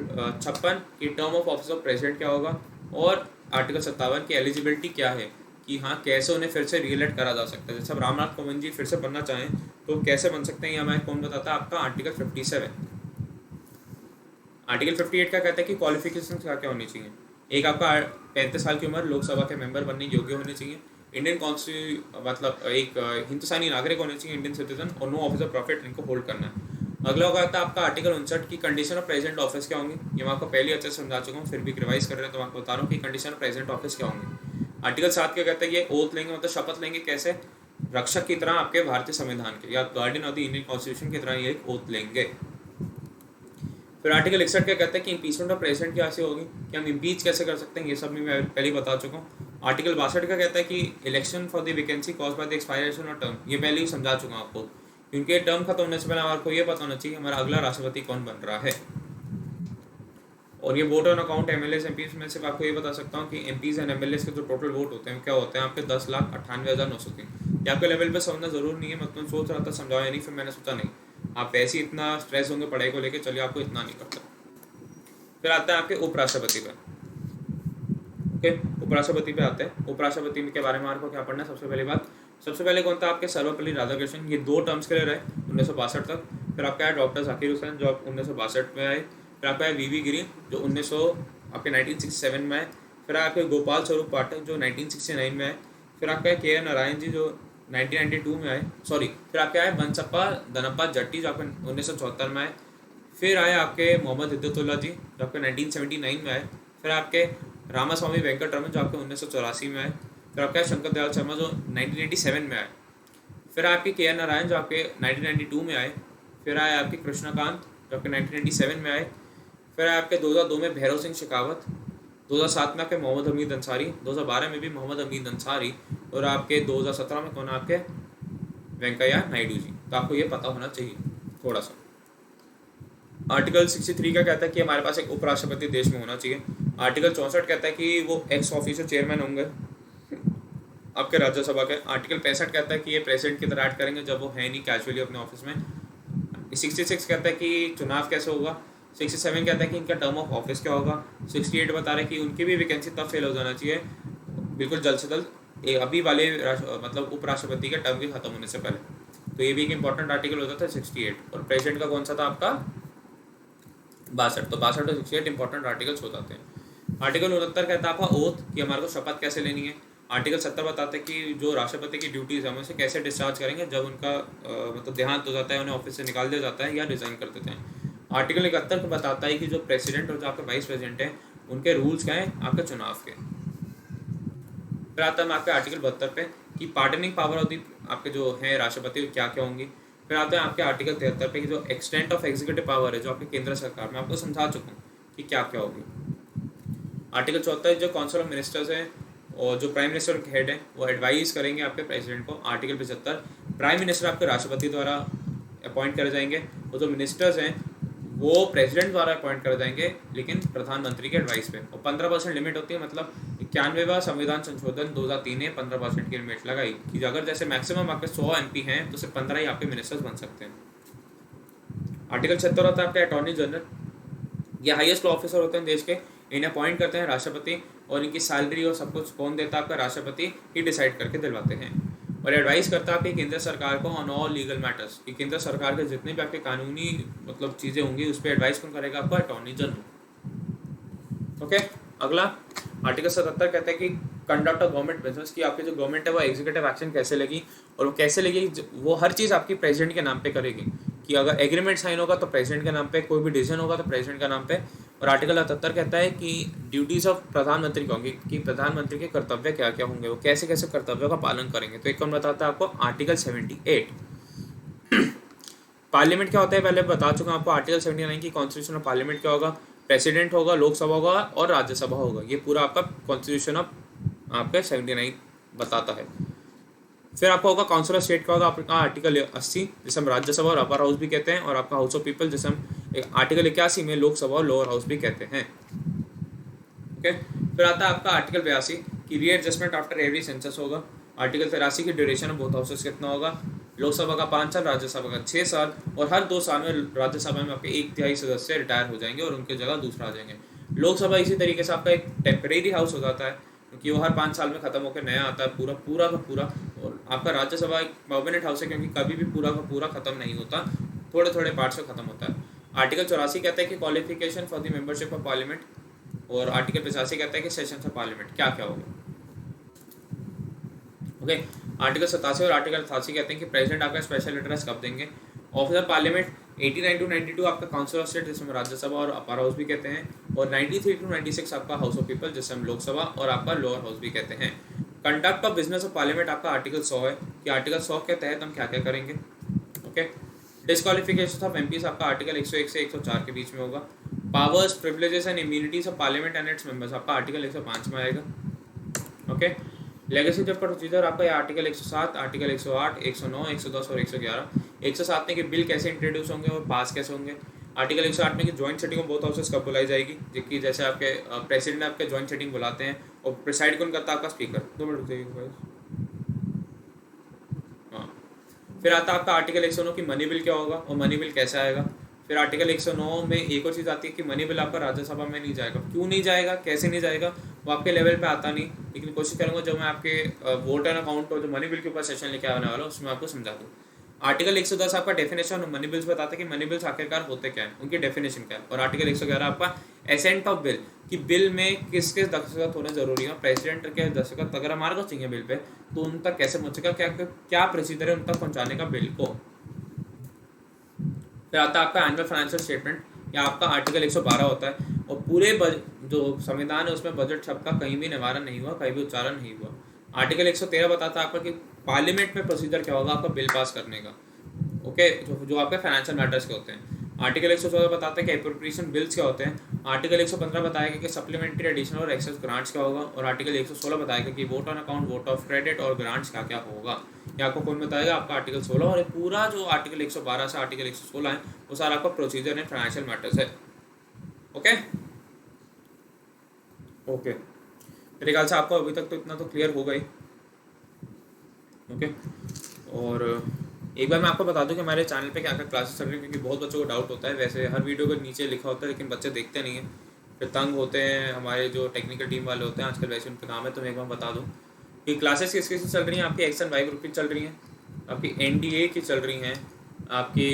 56 की term of office of president क्या होगा, और आर्टिकल 57 की एलिजिबिलिटी क्या है कि हाँ कैसे उन्हें फिर से रीइलेक्ट करा जा सकता है। जैसे अब रामनाथ कोविंद जी फिर से बनना चाहें तो कैसे बन सकते हैं, ये हमें कौन बताता है? आपका आर्टिकल 57। आर्टिकल 58 का कहता है कि क्वालिफिकेशन क्या क्या होनी चाहिए। एक, आपका 35 साल की उम्र, लोकसभा के मेंबर बनने योग्य होने चाहिए। इंडियन मतलब एक हिंदुस्तानी नागरिक होने चाहिए, इंडियन सिटीजन, और नो ऑफिस ऑफ प्रॉफिट इनको होल्ड करना है। अगला होगा था आपका आर्टिकल 59 की कंडीशन ऑफ प्रेसिडेंट ऑफिस क्या होंगी। ये मैं आपको पहले अच्छे से समझा चुका हूँ, फिर भी रिवाइज कर रहे हैं तो मैं आपको बता रहा हूँ कि कंडीशन ऑफ प्रेसिडेंट ऑफिस क्या होंगी। आर्टिकल 7 क्या कहता है? ये ओथ लेंगे, मतलब शपथ लेंगे कैसे? रक्षक की तरह आपके भारतीय संविधान के, या guardian of the Indian constitution की तरह ये एक ओथ लेंगे। फिर आर्टिकल 61 क्या कहता है कि इम्पीचमेंट ऑफ प्रेसिडेंट कैसे होगी, कि हम इम्पीच कैसे कर सकते हैं, ये सब भी मैं पहले ही बता चुका हूँ। आर्टिकल 62 का कहता है कि election for the vacancy cause by the expiration of term, ये पहले ही समझा चुका हूँ आपको, क्योंकि टर्म खत्म होने से पहले आपको ये पता होना चाहिए हमारा अगला राष्ट्रपति कौन बन रहा है। और ये vote on account MLA MPs में सिर्फ आपको ये बता सकता हूँ कि एमपीज एंड एमएलए के जो टोटल वोट होते हैं क्या होते हैं आपके 10,98,903। ये आपके लेवल पे समझना जरूर नहीं है, मतलब सोच रहा था समझाया नहीं, फिर मैंने सोचा नहीं आप ऐसे ही इतना स्ट्रेस होंगे पढ़ाई को लेकर, चलिए आपको इतना नहीं करता। फिर आता है आपके उपराष्ट्रपति पे। ओके, उपराष्ट्रपति पे आते हैं। उपराष्ट्रपति के बारे में आपको क्या पढ़ना है? सबसे पहली बात, सबसे पहले कौन था? आपके सर्वपल्ली राधाकृष्णन, ये 2 टर्म्स के लिए रहे 1962 तक। फिर आपका है डॉक्टर जाकिर हुसैन जो 1962 में आए। फिर आपका है वीवी गिरी जो 1967 में आए। फिर आपके गोपाल स्वरूप पाठक जो 1969 में आए। फिर आपका है के नारायण जी जो 1992 में आए, सॉरी। फिर आपका है बनसप्पा दनप्पा जट्टी जो आपके 1974 में आए। फिर आए आपके मोहम्मद हिद्दतुल्ला जी जो आपके 1979 में आए। फिर आपके रामास्वामी वेंकटरमन जो आपके 1984 में आए। फिर आपका शंकर दयाल शर्मा जो 1987 में आए। फिर आपके के नारायण जो आपके 1992 में आए। फिर आए आपके कृष्णकांत जो आपके 1997 में आए। फिर आए आपके 2002 में भैरव सिंह शेखावत। 2007 में आपके मोहम्मद हमीद अंसारी। 2012 में भी मोहम्मद हमीद अंसारी। और आपके 2017 में कौन? आपके वेंकैया नायडू जी। तो आपको ये पता होना चाहिए थोड़ा सा। आर्टिकल 63 का कहता है कि हमारे पास एक उपराष्ट्रपति देश में होना चाहिए। आर्टिकल 64 कहता है कि वो एक्स ऑफिसर चेयरमैन होंगे आपके राज्यसभा के। आर्टिकल 65 कहता है कि ये प्रेसिडेंट की तरह एक्ट करेंगे जब वो है नहीं कैजुअली अपने ऑफिस में। 66 कहता है कि चुनाव कैसे होगा। 67 कहता है कि इनका टर्म ऑफ ऑफिस क्या होगा। 68 बता रहा है कि उनकी भी वैकेंसी तब फेल हो जाना चाहिए बिल्कुल जल्द से जल्द, अभी वाले मतलब उपराष्ट्रपति के टर्म के खत्म होने से पहले। तो ये भी एक इंपॉर्टेंट आर्टिकल होता था 68। और प्रेसिडेंट का कौन सा था आपका? 62। तो 62 और 68 इंपॉर्टेंट आर्टिकल्स हो जाते हैं। आर्टिकल 69 कहता है आपका ओथ, कि हमारे को शपथ कैसे लेनी है। आर्टिकल 70 बताते हैं कि जो राष्ट्रपति की ड्यूटीज़ है उसे कैसे डिस्चार्ज करेंगे जब उनका मतलब देहांत हो जाता है, उन्हें ऑफिस से निकाल दिया जाता है या रिजाइन कर देते हैं। आर्टिकल 71 बताता है कि जो प्रेसिडेंट और जो आपके वाइस प्रेसिडेंट हैं उनके रूल्स क्या हैं आपके चुनाव के। फिर आता है आपके आर्टिकल 72 पे कि पार्डनिंग पावर ऑफ दी आपके जो हैं राष्ट्रपति क्या क्या होंगी। फिर आते हैं आपके आर्टिकल 73 पे कि जो एक्सटेंट ऑफ एग्जीक्यूटिव पावर है जो आपके केंद्र सरकार में, आपको समझा चुका हूँ कि क्या क्या होगी। आर्टिकल 74 जो काउंसिल ऑफ मिनिस्टर्स हैं और जो प्राइम मिनिस्टर के हेड हैं वो एडवाइस करेंगे आपके प्रेसिडेंट को। आर्टिकल 75 प्राइम मिनिस्टर आपके राष्ट्रपति द्वारा अपॉइंट करे जाएंगे, और जो मिनिस्टर्स हैं वो प्रेसिडेंट द्वारा अपॉइंट करे जाएंगे लेकिन प्रधानमंत्री के एडवाइस पे। और 15% लिमिट होती है, मतलब 91वां संविधान संशोधन 2003 ने 15% की लिमिट लगाई कि अगर जैसे मैक्सिमम आपके 100 MP हैं तो सिर्फ 15 ही आपके मिनिस्टर्स बन सकते हैं। आर्टिकल 76 होता है आपके अटॉर्नी जनरल, ये हाईएस्ट लॉ ऑफिसर होते हैं देश के, इन्हें अपॉइंट करते हैं राष्ट्रपति, और इनकी सैलरी और सब कुछ कौन देता है आपका राष्ट्रपति ही डिसाइड करके दिलवाते हैं। और एडवाइस करता है आपके केंद्र सरकार को ऑन ऑल लीगल मैटर्स, कि केंद्र सरकार के जितने भी आपके कानूनी मतलब चीज़ें होंगी उस पर एडवाइस कौन करेगा? आपका अटॉर्नी जनरल। ओके, अगला आर्टिकल 77 कहता है कि कंडक्ट ऑफ गवर्नमेंट बिजनेस, की आपकी जो गवर्नमेंट है वो एग्जीक्यूटिव एक्शन कैसे लेगी, और वो कैसे लेगी, वो हर चीज़ आपकी प्रेसिडेंट के नाम पे करेगी। कि अगर एग्रीमेंट साइन होगा तो प्रेसिडेंट के नाम पे, कोई भी डिसीजन होगा तो प्रेसिडेंट का नाम पे। और आर्टिकल 78 कहता है कि ड्यूटीज ऑफ प्रधानमंत्री क्या होंगी, कि प्रधानमंत्री के कर्तव्य क्या क्या होंगे, वो कैसे कैसे कर्तव्यों का पालन करेंगे। तो एक कौन बताता है आपको, आर्टिकल 78। पार्लियामेंट क्या होता है पहले बता चुका हूं आपको, आर्टिकल 79 की कॉन्स्टिट्यूशन ऑफ पार्लियामेंट क्या होगा, प्रेसिडेंट होगा, लोकसभा होगा और राज्यसभा होगा। ये पूरा आपका कॉन्स्टिट्यूशन ऑफ आपका 79 बताता है। फिर आपका होगा काउंसिल ऑफ स्टेट का होगा आपका आर्टिकल 80, जिसे हम राज्यसभा और अपर हाउस भी कहते हैं, और आपका हाउस ऑफ पीपल जिसे हम आर्टिकल 81 में लोकसभा और लोअर हाउस भी कहते हैं। ओके, फिर आता है आपका आर्टिकल 82 की रीएडजस्टमेंट आफ्टर एवरी सेंसस होगा। आर्टिकल 83 की ड्यूरेशन ऑफ बोथ हाउसेस कितना होगा, लोकसभा का 5 साल, राज्यसभा का 6 साल, और हर 2 साल में राज्यसभा में आपके 1/3 सदस्य रिटायर हो जाएंगे और उनकी जगह दूसरा आ जाएंगे। लोकसभा इसी तरीके से आपका एक टेम्परेरी हाउस हो जाता है, क्योंकि वो हर 5 साल में खत्म होकर नया आता है पूरा का पूरा। और आपका राज्यसभा एक परमानेंट हाउस है, क्योंकि कभी भी पूरा का पूरा खत्म नहीं होता, थोड़े थोड़े पार्ट्स में खत्म होता है। आर्टिकल 84 कहता है कि qualification for the membership of parliament, और आर्टिकल 85 कहता है कि सेशन ऑफ पार्लियामेंट क्या क्या होगा। ओके, आर्टिकल 87 और आर्टिकल 88 कहते हैं कि प्रेसिडेंट आपका स्पेशल एड्रेस कब देंगे। ऑफिस ऑफ पार्लियामेंट 89 to 92 आपका काउंसिल ऑफ स्टेट, जिसमें राज्यसभा और अपर हाउस भी कहते हैं, और 93 to 96 आपका हाउस ऑफ पीपल, जिसे हम लोकसभा और आपका लोअर हाउस भी कहते हैं। Conduct of business of parliament आपका आर्टिकल 100 है, कि आर्टिकल 100 के तहत हम क्या क्या करेंगे। ओके, डिस्क्वालिफिकेशन ऑफ एमपीज आपका आर्टिकल 101 से 104 के बीच में होगा। Powers, privileges and immunities of parliament and its members आपका आर्टिकल 105 में आएगा। ओके, लेजिस्लेटिव प्रोसीजर आपका आर्टिकल 107, आर्टिकल 108, 109, 110 और 111। 107 में कि बिल कैसे इंट्रोड्यूस होंगे और पास कैसे होंगे। आर्टिकल 108 में कि joint setting of both houses कब बुलाई जाएगी, जबकि जैसे आपके प्रेसिडेंट आपके जॉइंट सेटिंग बुलाते हैं, और प्रिसाइड कौन करता है, आपका स्पीकर। 2 मिनट रुकिए। हाँ, फिर आता है आपका आर्टिकल 109 की मनी बिल क्या होगा और मनी बिल कैसे आएगा। फिर आर्टिकल 109 में एक और चीज़ आती है कि मनी बिल आपका राज्यसभा में नहीं जाएगा। क्यों नहीं जाएगा, कैसे नहीं जाएगा, वो आपके लेवल पे आता नहीं, लेकिन कोशिश करूँगा जब मैं आपके वोट एंड अकाउंट और जो मनी बिल के ऊपर सेशन लेके आने वाला हूँ उसमें आपको समझा दूँ। आर्टिकल 110 आपका डेफिनेशन मनी बिल्स बताता है कि मनी बिल्स आखिरकार होते क्या है, उनकी डेफिनेशन क्या है। और आर्टिकल 111 आपका एसेंट ऑफ बिल, कि बिल में किस किस दस्तखत होने जरूरी है। प्रेसिडेंट के दस्तखत अगर हमारे को चाहिए बिल पे, तो उन तक कैसे पहुँचेगा, क्या क्या प्रोसीजर है उन तक पहुँचाने का बिल को। फिर आता है आपका एनुअल फाइनेंशियल स्टेटमेंट, या आपका आर्टिकल 112 होता है, और पूरे जो संविधान है उसमें बजट शब्द का कहीं भी निवारण नहीं हुआ, कहीं भी उच्चारण नहीं हुआ। आर्टिकल 113 बताता है आपका कि पार्लियामेंट में प्रोसीजर क्या होगा आपका बिल पास करने का। ओके, जो आपके फाइनेंशियल मैटर्स के होते हैं। आर्टिकल 114 बताता है कि एप्रोप्रिएशन बिल्स क्या होते हैं। आर्टिकल 115 बताएगा कि सप्लीमेंट्री, एडिशनल और एक्सेस ग्रांट्स क्या होगा। और आर्टिकल 116 बताएगा कि vote on account, vote of credit और ग्रांट्स क्या क्या होगा। ये आपको कौन बताएगा, आपका आर्टिकल 16। और पूरा जो आर्टिकल 112 से आर्टिकल 116 है वो सारा आपका प्रोसीजर है, फाइनेंशियल मैटर्स है। ओके ओके, मेरे ख्याल से आपको अभी तक तो इतना तो क्लियर हो गई। ओके, और एक बार मैं आपको बता दूं कि हमारे चैनल पे क्या क्या क्लासेस चल रही हैं, क्योंकि बहुत बच्चों को डाउट होता है। वैसे हर वीडियो के नीचे लिखा होता है, लेकिन बच्चे देखते नहीं हैं, फिर तंग होते हैं। हमारे जो टेक्निकल टीम वाले होते हैं आजकल वैसे उनका काम है। तो मैं एक बार बता दूं कि क्लासेस किस किस चल रही हैं। आपकी एक्स एंड वाई ग्रुप की चल रही हैं, आपकी NDA की चल रही हैं, आपकी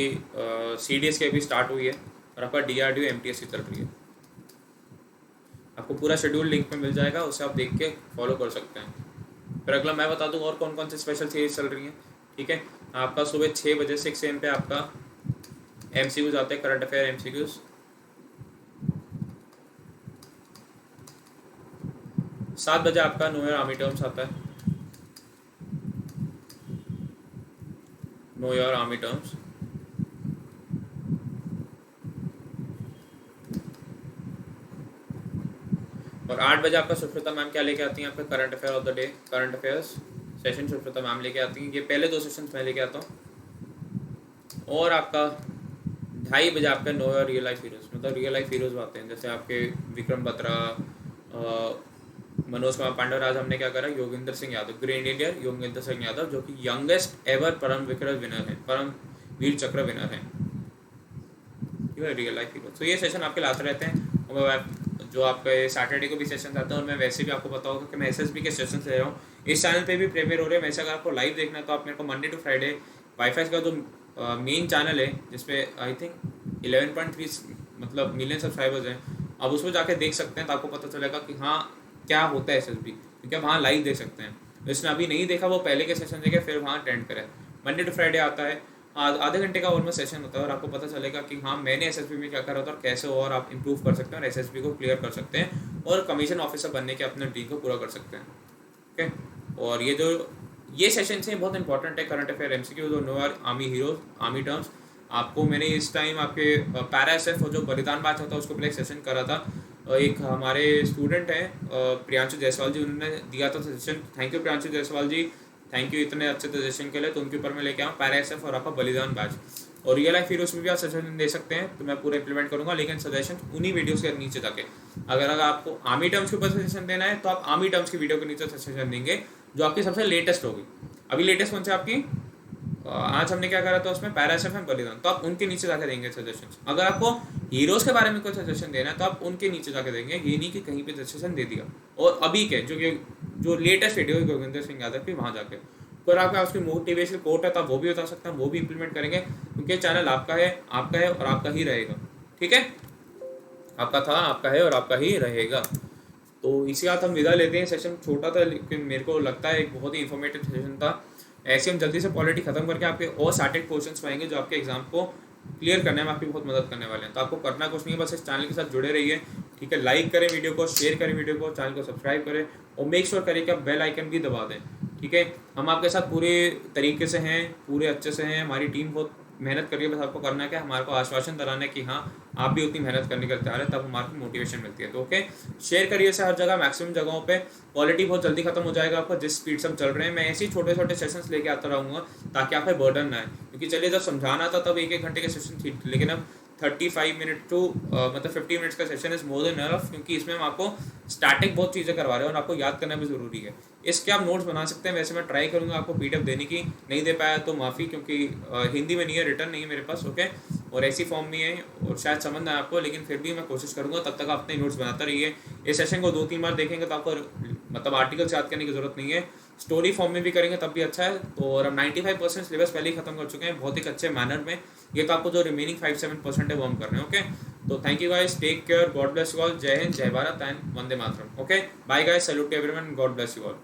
CDS की अभी स्टार्ट हुई है, और आपका DRDO MTS की चल रही है। आपको पूरा शेड्यूल लिंक में मिल जाएगा, उसे आप देख के फॉलो कर सकते हैं। फिर अगला मैं बता दूँ और कौन कौन सी स्पेशल सीरीज चल रही हैं। ठीक है, आपका सुबह 6 बजे 6 AM पे आपका MCQs आते हैं, करंट अफेयर MCQs। 7 बजे आपका नो योर आर्मी टर्म्स आता है, नो योर आर्मी टर्म्स। और 8 बजे आपका सुष्मिता मैम क्या लेके आती हैं, आपका current affair of the day, current affairs session Sushmita ma'am लेके आती हैं। ये पहले 2 सेशंस मैं लेके आता हूँ। और आपका 2:30 बजे आपका know your real life heroes, मतलब रियल लाइफ हीरोज आते हैं, जैसे आपके विक्रम बत्रा, मनोज कुमार पांडव। आज हमने क्या करा, योगेंद्र सिंह यादव, ग्रेट इंडियन योगेंद्र सिंह यादव, जो कि यंगेस्ट एवर परम विक्रम विनर है, परम वीर चक्र विनर है, रियल लाइफ हीरोज। तो ये सेशन आपके लाते रहते हैं। और जो आपके सैटरडे को भी सेशन आते हैं, और मैं वैसे भी आपको पता होगा कि मैं SSB के सेशन ले रहा हूँ, इस चैनल पे भी प्रीमियर हो रहे हैं। वैसे अगर आपको लाइव देखना है तो आप मेरे को मंडे टू फ्राइडे वाईफाई का जो मेन चैनल है, जिसपे आई थिंक 11.3 मतलब मिलियन सब्सक्राइबर्स हैं, आप उसमें जाके देख सकते हैं। तो आपको पता चलेगा कि हाँ क्या होता है एसएसबी, क्योंकि आप वहाँ लाइव देख सकते हैं। जिसने अभी नहीं देखा वो पहले के सेशन देखे फिर वहाँ अटेंड करें। मंडे टू फ्राइडे आता है, आधे घंटे का ऑलमोस्ट सेशन होता है और आपको पता चलेगा कि हाँ मैंने एसएसबी में क्या करा था और कैसे और आप इंप्रूव कर सकते हैं और एसएसबी को क्लियर कर सकते हैं और कमीशन ऑफिसर बनने के अपने ड्रीम को पूरा कर सकते हैं। ओके, और ये सेशन से बहुत इंपॉर्टेंट है करंट अफेयर एमसीक्यू जो know our army heroes army terms. आपको मैंने इस टाइम आपके पैरा एसएफ और जो बलिदान बैच होता है उसको पहले एक सेशन करा था। एक हमारे स्टूडेंट हैं प्रियांशु जायसवाल जी, उन्होंने दिया था suggestion. Thank you Priyanshu Jaiswal ji, thank you इतने अच्छे सजेशन के लिए। तो उनके ऊपर मैं लेके आऊँ पैरा एसएफ और आपका बलिदान बैच और रियल लाइफ हीरोज में भी आप सजेशन दे सकते हैं, तो मैं पूरा इंप्लीमेंट करूंगा, लेकिन सजेशन उन्हीं वीडियोस के नीचे जाके। अगर आपको आर्मी टर्म्स के ऊपर सजेशन देना है तो आप आर्मी टर्म्स की वीडियो के नीचे सजेशन देंगे जो आपकी सबसे लेटेस्ट होगी। अभी लेटेस्ट कौन से आपकी आज हमने क्या करा था उसमें पैरा एसएफ एंड बलिदान, तो आप उनके नीचे जाके देंगे सजेशन। अगर आपको हीरोज के बारे में कोई सजेशन देना है तो आप उनके नीचे जाके देंगे, ये नहीं कि कहीं पे सजेशन दे दिया। और अभी के जो लेटेस्ट वीडियो है गोविंदर सिंह यादव की, वहाँ जाके अगर आपका उसकी मोटिवेशनल कोट है तो आप वो भी बता सकते हैं, वो भी इंप्लीमेंट करेंगे, क्योंकि चैनल आपका है और आपका ही रहेगा। ठीक है, आपका था, आपका है और आपका ही रहेगा। तो इसी बात हम विदा लेते हैं। सेशन छोटा था लेकिन मेरे को लगता है एक बहुत ही इन्फॉर्मेटिव सेशन था। ऐसे हम जल्दी से पॉलिटी खत्म करके आपके और स्टार्टेड क्वेश्चंस पाएंगे जो आपके एग्जाम को क्लियर करने में आपकी बहुत मदद करने वाले हैं। तो आपको करना कुछ नहीं है, बस इस चैनल के साथ जुड़े रहिए। ठीक है, लाइक करें वीडियो को, शेयर करें वीडियो को, चैनल को सब्सक्राइब करें और मेक श्योर करें कि आप बेल आइकन भी दबा दें। ठीक है, हम आपके साथ पूरे तरीके से हैं, पूरे अच्छे से हैं। हमारी टीम बहुत मेहनत करिए, बस आपको करना है क्या, हमारे को आश्वासन दिलाना है कि हाँ आप भी उतनी मेहनत करने के लिए तैयार है, तब हमारे को मोटिवेशन मिलती है। तो ओके, शेयर करिए इसे हर जगह, मैक्सिमम जगहों पे। पॉलिटी बहुत जल्दी खत्म हो जाएगा आपका जिस स्पीड से हम चल रहे हैं। मैं ऐसे ही छोटे छोटे सेशंस लेके आता रहूँगा ताकि आप पे बर्डन ना आए, क्योंकि चलिए जब समझाना था तब 1-1 घंटे के सेशन थी, लेकिन अब 35 मिनट टू मतलब 50 मिनट्स का session is more than enough, क्योंकि इसमें हम आपको स्टैटिक बहुत चीज़ें करवा रहे हैं और आपको याद करना भी ज़रूरी है। इसके आप नोट्स बना सकते हैं, वैसे मैं ट्राई करूँगा आपको पीडीएफ देने की, नहीं दे पाया तो माफ़ी, क्योंकि हिंदी में नहीं है, रिटर्न नहीं है मेरे पास। ओके, और ऐसी फॉर्म में है और शायद समझ ना आए आपको, लेकिन फिर भी मैं कोशिश करूँगा। तब तक आप अपने नोट्स बनाते रहिए। इस सेशन को 2-3 बार देखेंगे तो आपको मतलब आर्टिकल्स याद करने की जरूरत नहीं है, स्टोरी फॉर्म में भी करेंगे तब भी अच्छा है। तो और हम 95% सिलेबस पहले ही खत्म कर चुके हैं बहुत ही अच्छे मैनर में। ये तो आपको जो रिमेनिंग 5-7% है वो हम कर रहे हैं। ओके, तो thank you guys, take care, God bless you all, जय हिंद, जय भारत एंड वंदे मातरम। Okay, bye guys, salute to everyone, God bless you all.